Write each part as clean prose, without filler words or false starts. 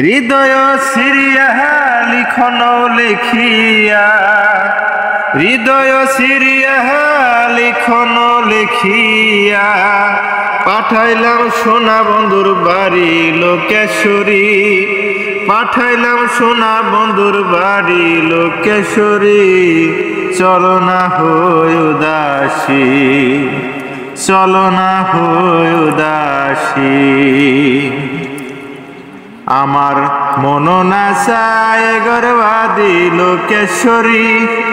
হৃদয় Syria লিখন লেখিয়া, হৃদয় Syria লিখন লেখিয়া, পাঠাইলাম সোনা বন্ধুর বাড়ি লোকেশ্বরী, পাঠাইলাম সোনা বন্ধুর বাড়ি লোকেশ্বরী। চলো না হই উদাসী, চলো না হই উদাসী। আমার মন না চায় গর্বাদি লোকেশ্বরী,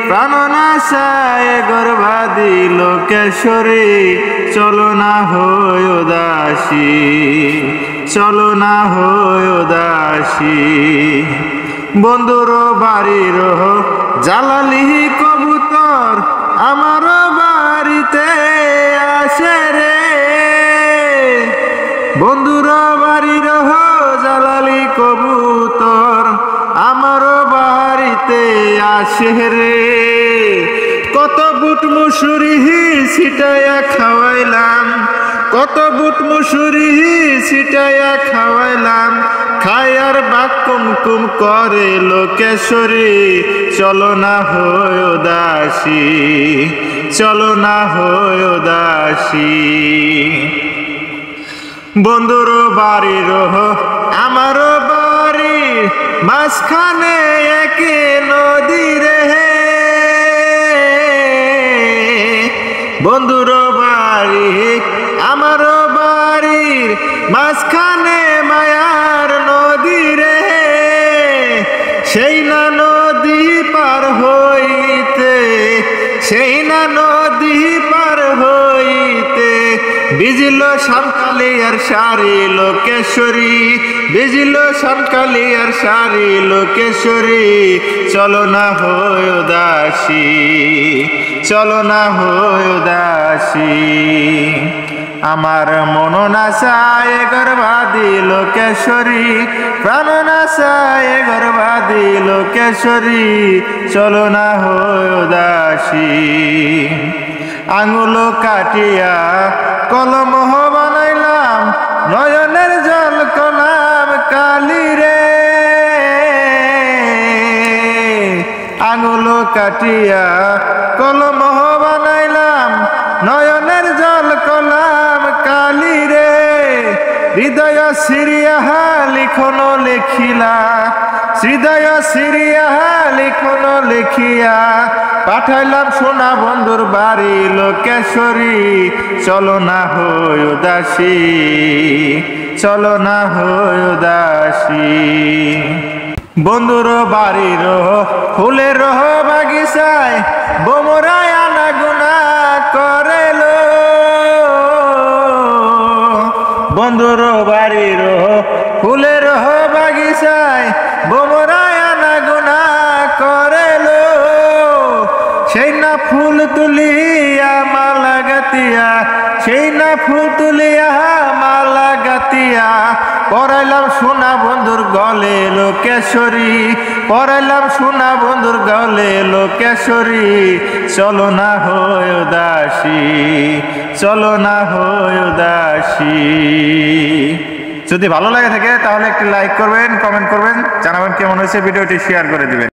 প্রাণ না চায় গর্বাদি লোকেশ্বরী। চলো না হই উদাসী, চলো না হই উদাসী। বন্ধুর বাড়ির জালালি কবুতর আমার বাড়িতে আসে রে, বন্ধুর বাড়ির জালালি কবুতর আমার বাড়িতে আসে রে। কত বুট মুসুরি ছিটাইয়া খাওয়াইলাম, কত বুট মুসুরি ছিটাইয়া খাওয়াইলাম, খায়ার বাক কুমকুম করে লোকেশ্বরী। চলো না হই উদাসী, চলো না হই উদাসী। বন্ধুর বাড়ির আমার বাড়ি মাঝখানে একে নদী রে, বন্ধুর বাড়ি আমার বাড়ির মাঝখানে মায়ার নদী রে। সেই না নদী পার হইতে, সেই না নদী পার হইতে, বিজল শামকালী আর সারি লোকেশ্বরী, বিজল শামকালী আর সারি লোকেশ্বরী। চলো না হই উদাসী, চলো না হই উদাসী। আমার মন না চায় গর্বাদি লোকেশ্বরী, প্রাণ না চায় গর্বাদি লোকেশ্বরী। চলো না হই উদাসী। আঙুল কাটিয়া কলম বানাইলাম, নয়নের জল কলাম কালি রে, আঙুল কাটিয়া কলম বানাইলাম, নয়নের জল কলাম কালি রে। হৃদয় সিরিয়া লিখন লেখিলা, হৃদয় সিরিয়া লিখন লেখিয়া, পাঠাইলাম সোনা বন্ধুর বাড়ি লোকেশ্বরী। চলো না হই উদাসী, চলো না হই উদাসী। বন্ধুর বাড়ির ফুলের বাগিচায় বোমরায় আনাগুনা করেল, বন্ধুর বাড়ির ফুলের বাগিচায় বোমরায় আনাগুনা করেল। সেই না ফুল তুলিয়া মালা গাতিয়া, সেই না ফুল তুলিয়া মালা গাতিয়া, পরাইলাম সোনা বন্ধুর গলে লোকেশ্বরী, পরাইলাম সোনা বন্ধুর গলে লোকেশ্বরী। চলো না হই উদাসী, চলো না হই উদাসী। যদি ভালো লাগে থাকে তাহলে একটি লাইক করবেন, কমেন্ট করবেন, জানাবেন কেমন হয়েছে, ভিডিওটি শেয়ার করে দিবেন।